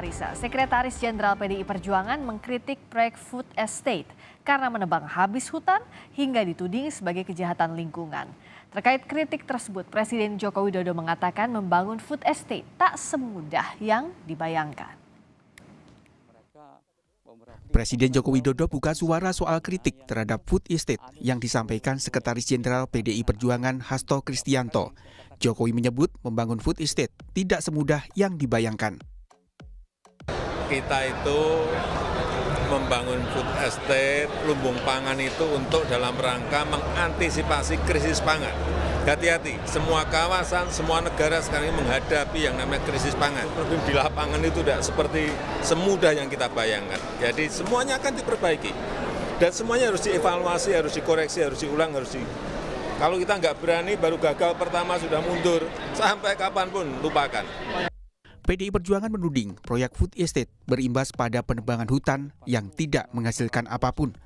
Clarissa, Sekretaris Jenderal PDI Perjuangan mengkritik proyek Food Estate karena menebang habis hutan hingga dituding sebagai kejahatan lingkungan. Terkait kritik tersebut, Presiden Joko Widodo mengatakan membangun food estate tak semudah yang dibayangkan. Presiden Joko Widodo buka suara soal kritik terhadap food estate yang disampaikan Sekretaris Jenderal PDI Perjuangan Hasto Kristianto. Jokowi menyebut membangun food estate tidak semudah yang dibayangkan. Kita itu membangun food estate, lumbung pangan itu untuk dalam rangka mengantisipasi krisis pangan. Hati-hati, semua kawasan, semua negara sekarang ini menghadapi yang namanya krisis pangan. Problem di lapangan itu tidak seperti semudah yang kita bayangkan. Jadi semuanya akan diperbaiki. Dan semuanya harus dievaluasi, harus dikoreksi, harus diulang, Kalau kita nggak berani, baru gagal pertama sudah mundur. Sampai kapanpun, lupakan. PDI Perjuangan menuding proyek food estate berimbas pada penebangan hutan yang tidak menghasilkan apapun.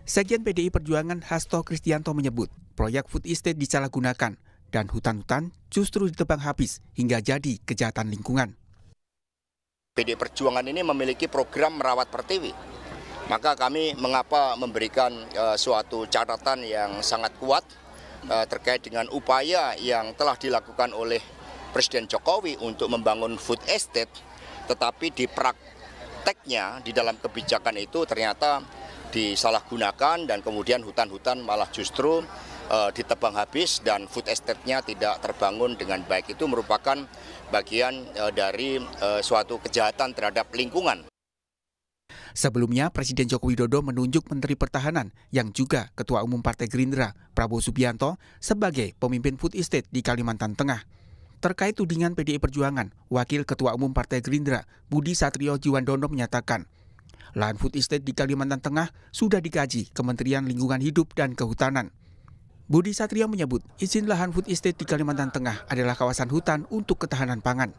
Sekjen PDI Perjuangan Hasto Kristianto menyebut proyek food estate disalahgunakan dan hutan-hutan justru ditebang habis hingga jadi kejahatan lingkungan. PDI Perjuangan ini memiliki program merawat pertiwi. Maka kami mengapa memberikan suatu catatan yang sangat kuat terkait dengan upaya yang telah dilakukan oleh Presiden Jokowi untuk membangun food estate, tetapi di prakteknya di dalam kebijakan itu ternyata disalahgunakan dan kemudian hutan-hutan malah justru ditebang habis dan food estate-nya tidak terbangun dengan baik. Itu merupakan bagian dari suatu kejahatan terhadap lingkungan. Sebelumnya, Presiden Joko Widodo menunjuk Menteri Pertahanan yang juga Ketua Umum Partai Gerindra, Prabowo Subianto, sebagai pemimpin food estate di Kalimantan Tengah. Terkait tudingan PDI Perjuangan, Wakil Ketua Umum Partai Gerindra, Budi Satrio Jiwandono menyatakan, lahan food estate di Kalimantan Tengah sudah dikaji Kementerian Lingkungan Hidup dan Kehutanan. Budi Satrio menyebut izin lahan food estate di Kalimantan Tengah adalah kawasan hutan untuk ketahanan pangan.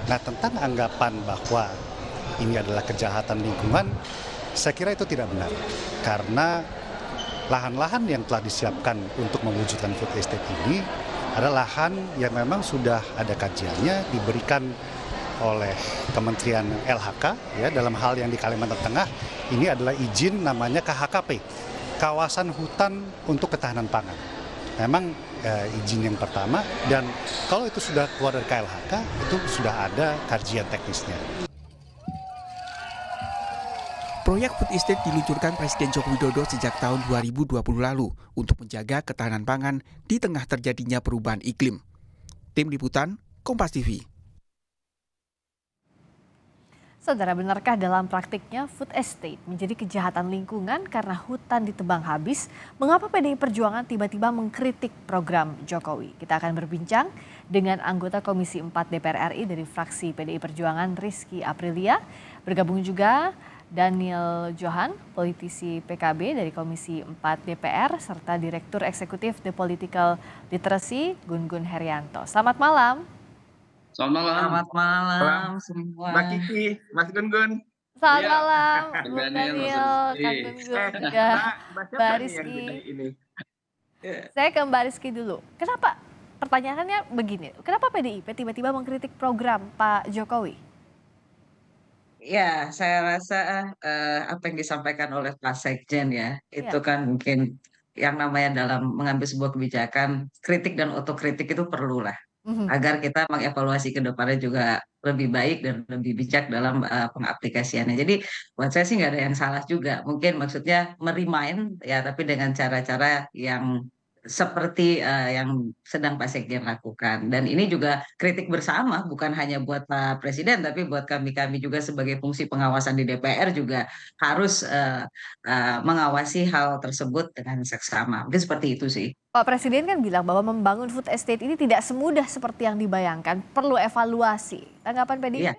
Nah, tentang anggapan bahwa ini adalah kejahatan lingkungan, saya kira itu tidak benar. Karena lahan-lahan yang telah disiapkan untuk mewujudkan food estate ini adalah lahan yang memang sudah ada kajiannya, diberikan oleh Kementerian LHK, ya, dalam hal yang di Kalimantan Tengah, ini adalah izin namanya KHKP, Kawasan Hutan untuk Ketahanan Pangan. Memang izin yang pertama, dan kalau itu sudah keluar dari KLHK, itu sudah ada kajian teknisnya. Proyek food estate diluncurkan Presiden Joko Widodo sejak tahun 2020 lalu untuk menjaga ketahanan pangan di tengah terjadinya perubahan iklim. Tim Liputan, Kompas TV. Saudara, benarkah dalam praktiknya food estate menjadi kejahatan lingkungan karena hutan ditebang habis? Mengapa PDI Perjuangan tiba-tiba mengkritik program Jokowi? Kita akan berbincang dengan anggota Komisi 4 DPR RI dari fraksi PDI Perjuangan, Rizky Aprilia. Bergabung juga Daniel Johan, politisi PKB dari Komisi 4 DPR, serta Direktur Eksekutif The Political Literacy, Gun-Gun Herianto. Selamat malam. Selamat malam semua. Mbak Kiki, Mas Gun-Gun. Selamat Iya. malam, Kang Bung Daniel, Daniel, Mas Kang Rizky. Gun-Gun, juga Mbak Rizky. Saya ke Mbak Rizky dulu. Kenapa, pertanyaannya begini, kenapa PDIP tiba-tiba mengkritik program Pak Jokowi? Ya, saya rasa apa yang disampaikan oleh Pak Sekjen ya, itu Ya. kan mungkin yang namanya dalam mengambil sebuah kebijakan, kritik dan otokritik itu perlulah. Agar kita mengevaluasi ke depannya juga lebih baik dan lebih bijak dalam pengaplikasiannya. Jadi buat saya sih nggak ada yang salah juga. Mungkin maksudnya merimain ya, tapi dengan cara-cara yang seperti yang sedang Pak Sekjen lakukan. Dan ini juga kritik bersama, bukan hanya buat Pak Presiden, tapi buat kami-kami juga sebagai fungsi pengawasan di DPR juga harus mengawasi hal tersebut dengan seksama. Mungkin seperti itu sih. Pak Presiden kan bilang bahwa membangun food estate ini tidak semudah seperti yang dibayangkan, perlu evaluasi. Tanggapan PDIP? Iya.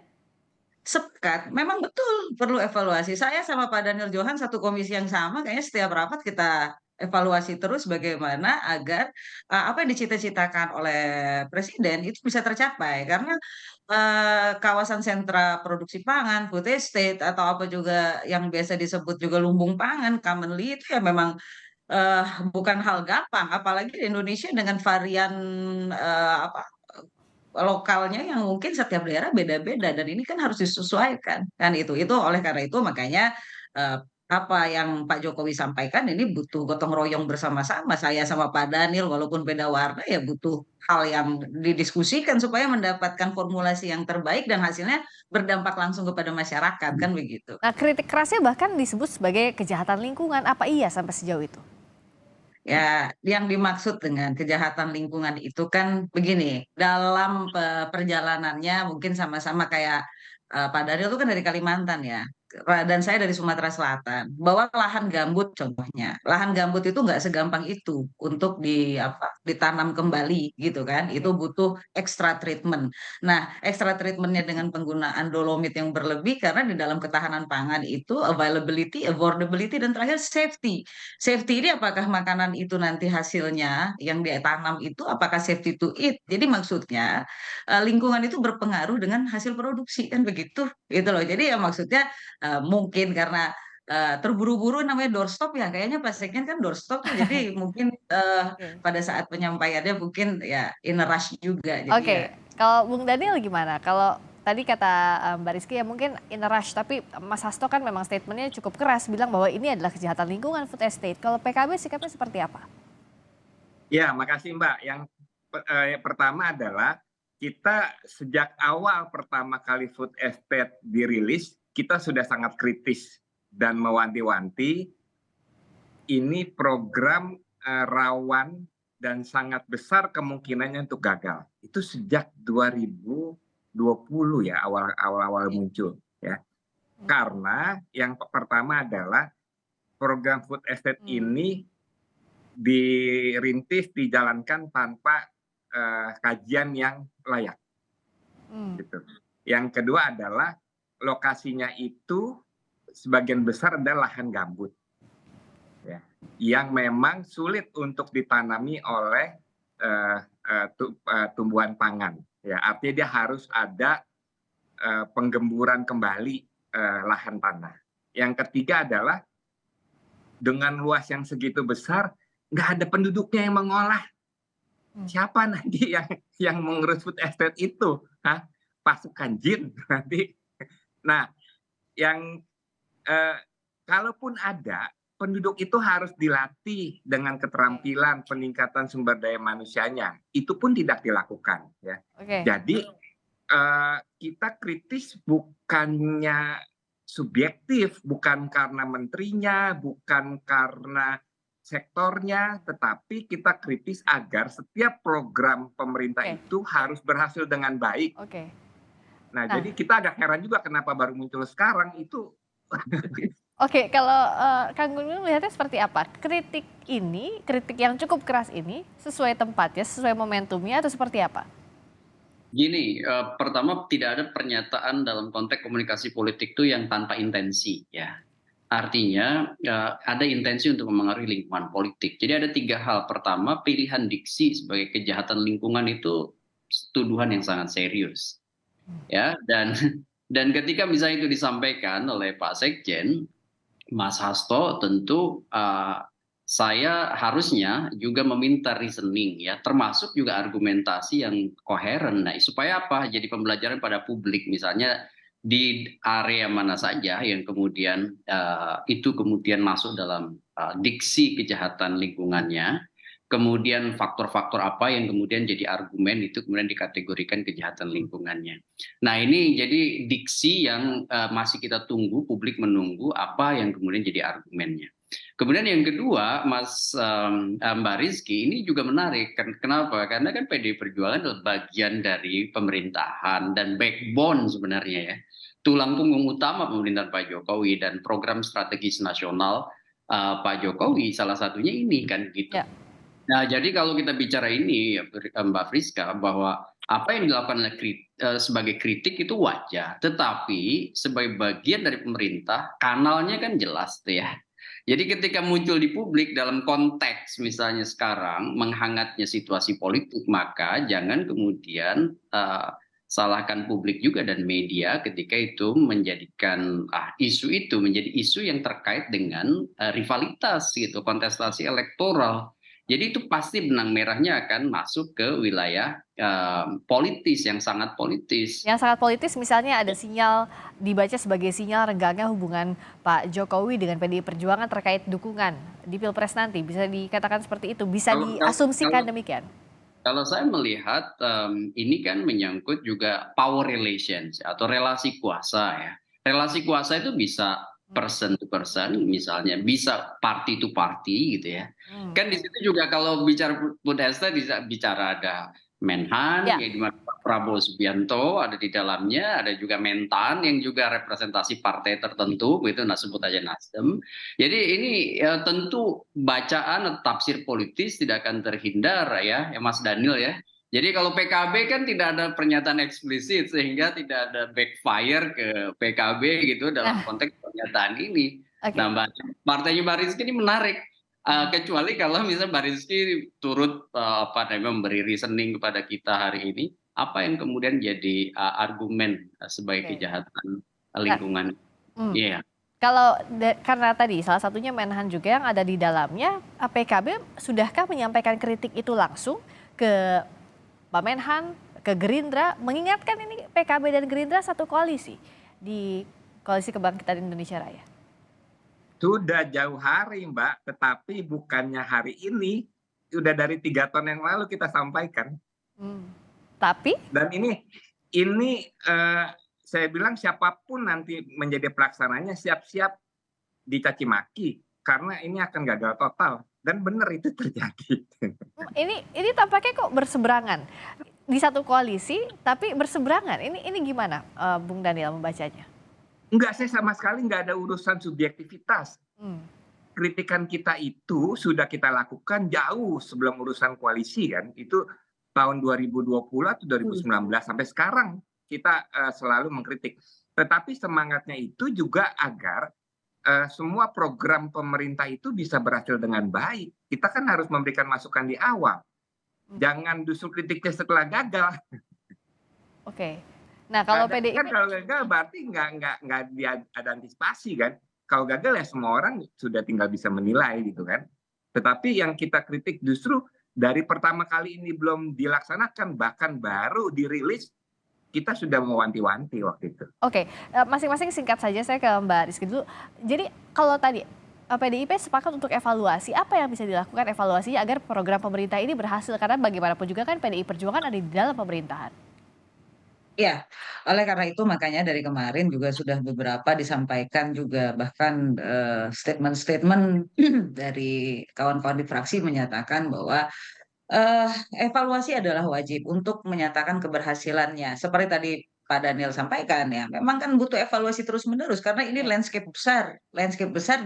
Sepakat, memang betul perlu evaluasi. Saya sama Pak Daniel Johan satu komisi yang sama, kayaknya setiap rapat kita evaluasi terus bagaimana agar apa yang dicita-citakan oleh Presiden itu bisa tercapai. Karena kawasan sentra produksi pangan, food estate, atau apa juga yang biasa disebut juga lumbung pangan, commonly itu ya memang bukan hal gampang. Apalagi di Indonesia dengan varian apa lokalnya yang mungkin setiap daerah beda-beda dan ini kan harus disesuaikan kan itu oleh karena itu makanya apa yang Pak Jokowi sampaikan ini butuh gotong royong bersama-sama saya sama Pak Daniel walaupun beda warna ya butuh hal yang didiskusikan supaya mendapatkan formulasi yang terbaik dan hasilnya berdampak langsung kepada masyarakat kan begitu. Nah, kritik kerasnya bahkan disebut sebagai kejahatan lingkungan. Apa iya sampai sejauh itu? Ya, yang dimaksud dengan kejahatan lingkungan itu kan begini, dalam perjalanannya mungkin sama-sama kayak Pak Daryl itu kan dari Kalimantan ya, dan saya dari Sumatera Selatan. Bahwa lahan gambut contohnya, lahan gambut itu nggak segampang itu untuk ditanam kembali gitu kan, itu butuh extra treatment. Nah, extra treatmentnya dengan penggunaan dolomit yang berlebih karena di dalam ketahanan pangan itu availability, affordability, dan terakhir safety. Safety ini apakah makanan itu nanti hasilnya yang dia tanam itu apakah safety to eat? Jadi maksudnya lingkungan itu berpengaruh dengan hasil produksi kan begitu, gitu loh. Jadi ya maksudnya mungkin karena terburu-buru namanya doorstop ya kayaknya Pak Sekjen kan doorstop tuh jadi mungkin pada saat penyampaiannya mungkin ya in a rush juga. Jadi Oke, ya kalau Bung Daniel gimana? Kalau tadi kata Mbak Rizky ya mungkin in a rush, tapi Mas Hasto kan memang statementnya cukup keras bilang bahwa ini adalah kejahatan lingkungan food estate. Kalau PKB sikapnya seperti apa? Ya, makasih Mbak. Yang pertama adalah kita sejak awal pertama kali food estate dirilis, kita sudah sangat kritis dan mewanti-wanti ini program rawan dan sangat besar kemungkinannya untuk gagal. Itu sejak 2020 ya awal-awal muncul ya. Karena yang pertama adalah program food estate ini dirintis, dijalankan tanpa kajian yang layak. Gitu. Yang kedua adalah lokasinya itu sebagian besar adalah lahan gambut, ya, yang memang sulit untuk ditanami oleh tumbuhan pangan. Ya, artinya dia harus ada penggemburan kembali lahan tanah. Yang ketiga adalah dengan luas yang segitu besar, nggak ada penduduknya yang mengolah. Siapa nanti yang mengurus food estate itu? Hah? Pasukan jin nanti. Nah, yang kalaupun ada, penduduk itu harus dilatih dengan keterampilan peningkatan sumber daya manusianya. Itu pun tidak dilakukan. Ya. Jadi kita kritis bukannya subjektif, bukan karena menterinya, bukan karena sektornya, tetapi kita kritis agar setiap program pemerintah itu harus berhasil dengan baik. Nah, jadi kita agak heran juga kenapa baru muncul sekarang itu. Kalau Kang Gunggun melihatnya seperti apa? Kritik yang cukup keras ini sesuai tempatnya, sesuai momentumnya atau seperti apa? Gini, pertama tidak ada pernyataan dalam konteks komunikasi politik itu yang tanpa intensi ya. Artinya ada intensi untuk memengaruhi lingkungan politik. Jadi ada 3 hal. Pertama, pilihan diksi sebagai kejahatan lingkungan itu tuduhan yang sangat serius. Ya, dan ketika misalnya itu disampaikan oleh Pak Sekjen, Mas Hasto, tentu saya harusnya juga meminta reasoning ya, termasuk juga argumentasi yang koheren. Nah, supaya apa? Jadi pembelajaran pada publik misalnya di area mana saja yang kemudian itu kemudian masuk dalam diksi kejahatan lingkungannya, kemudian faktor-faktor apa yang kemudian jadi argumen itu kemudian dikategorikan kejahatan lingkungannya. Nah, ini jadi diksi yang masih kita tunggu, publik menunggu apa yang kemudian jadi argumennya. Kemudian yang kedua, Mbak Rizky, ini juga menarik. Kenapa? Karena kan PDI Perjuangan adalah bagian dari pemerintahan dan backbone sebenarnya ya. Tulang punggung utama pemerintahan Pak Jokowi dan program strategis nasional Pak Jokowi salah satunya ini kan gitu. Ya. Nah, jadi kalau kita bicara ini Mbak Friska, bahwa apa yang dilakukan sebagai kritik itu wajar, tetapi sebagai bagian dari pemerintah kanalnya kan jelas tuh ya. Jadi ketika muncul di publik dalam konteks misalnya sekarang menghangatnya situasi politik, maka jangan kemudian salahkan publik juga dan media ketika itu menjadikan isu itu menjadi isu yang terkait dengan rivalitas gitu, kontestasi elektoral Jadi itu pasti benang merahnya akan masuk ke wilayah politis yang sangat politis. Yang sangat politis misalnya ada sinyal dibaca sebagai sinyal renggangnya hubungan Pak Jokowi dengan PDI Perjuangan terkait dukungan di Pilpres nanti. Bisa dikatakan seperti itu, bisa diasumsikan demikian. Kalau saya melihat ini kan menyangkut juga power relations atau relasi kuasa ya. Relasi kuasa itu bisa person to person, misalnya bisa party to party gitu ya. Kan di situ juga kalau bicara food estate bisa bicara ada Menhan, ya. Yang di mana Prabowo Subianto ada di dalamnya, ada juga Mentan yang juga representasi partai tertentu, gitu, nah sebut aja Nasdem. Jadi ini ya, tentu bacaan atau tafsir politis tidak akan terhindar ya Mas Daniel ya. Jadi kalau PKB kan tidak ada pernyataan eksplisit sehingga tidak ada backfire ke PKB gitu dalam konteks pernyataan ini. Okay. Nah, partainya Mbak Rizky ini menarik. Kecuali kalau misalnya Mbak Rizky turut memberi reasoning kepada kita hari ini, apa yang kemudian jadi argumen sebagai kejahatan lingkungan? Iya. Kalau karena tadi salah satunya Menhan juga yang ada di dalamnya, PKB sudahkah menyampaikan kritik itu langsung ke Pak Menhan, ke Gerindra, mengingatkan ini PKB dan Gerindra satu koalisi di Koalisi Kebangkitan Indonesia Raya? Sudah jauh hari Mbak, tetapi bukannya hari ini, sudah dari 3 tahun yang lalu kita sampaikan. Tapi? Dan ini saya bilang siapapun nanti menjadi pelaksananya siap-siap dicaci maki, karena ini akan gagal total. Dan benar itu terjadi. Ini tampaknya kok berseberangan di satu koalisi, tapi berseberangan. Ini gimana, Bung Daniel membacanya? Enggak, saya sama sekali nggak ada urusan subjektivitas. Kritikan kita itu sudah kita lakukan jauh sebelum urusan koalisi kan. Itu tahun 2020 atau 2019 sampai sekarang kita selalu mengkritik. Tetapi semangatnya itu juga agar semua program pemerintah itu bisa berhasil dengan baik. Kita kan harus memberikan masukan di awal. Jangan justru kritiknya setelah gagal. Oke. Nah kalau PDIP kan kalau gagal berarti nggak ada antisipasi kan. Kalau gagal ya semua orang sudah tinggal bisa menilai gitu kan. Tetapi yang kita kritik justru dari pertama kali ini belum dilaksanakan, bahkan baru dirilis, kita sudah mewanti-wanti waktu itu. Oke, masing-masing singkat saja, saya ke Mbak Rizky dulu. Jadi kalau tadi PDIP sepakat untuk evaluasi, apa yang bisa dilakukan evaluasinya agar program pemerintah ini berhasil? Karena bagaimanapun juga kan PDI Perjuangan ada di dalam pemerintahan. Ya, oleh karena itu makanya dari kemarin juga sudah beberapa disampaikan juga bahkan statement-statement dari kawan-kawan di fraksi menyatakan bahwa evaluasi adalah wajib untuk menyatakan keberhasilannya. Seperti tadi Pak Daniel sampaikan ya, memang kan butuh evaluasi terus-menerus karena ini landscape besar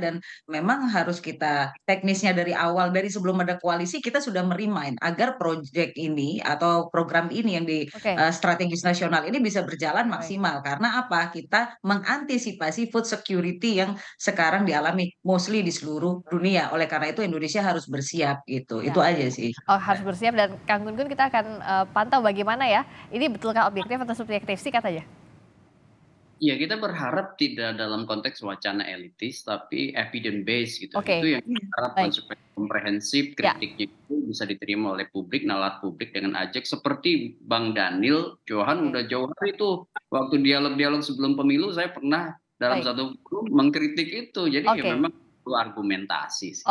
dan memang harus kita teknisnya dari awal, dari sebelum ada koalisi kita sudah merimain agar proyek ini atau program ini yang di strategis nasional ini bisa berjalan maksimal. Karena apa? Kita mengantisipasi food security yang sekarang dialami mostly di seluruh dunia. Oleh karena itu Indonesia harus bersiap gitu. Itu aja sih. Oh, harus bersiap, dan Kang Gun Gun kita akan pantau bagaimana ya. Ini betulkah objektif atau subjektif? Singkat aja. Ya, kita berharap tidak dalam konteks wacana elitis, tapi evidence based gitu. Itu yang kita harapkan supaya komprehensif, kritiknya itu bisa diterima oleh publik, nalar publik dengan ajak seperti Bang Daniel Johan udah jauh hari itu. Waktu dialog-dialog sebelum pemilu saya pernah dalam satu forum mengkritik itu. Jadi ya memang itu argumentasi.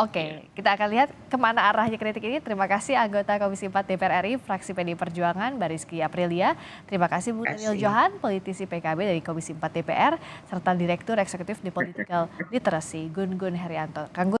Kita akan lihat kemana arahnya kritik ini. Terima kasih anggota Komisi 4 DPR RI, fraksi PDI Perjuangan, Mbak Rizky Aprilia. Terima kasih Bung Daniel Johan, politisi PKB dari Komisi 4 DPR, serta Direktur Eksekutif di Political Literacy, Gun Gun Herianto. Kang Gun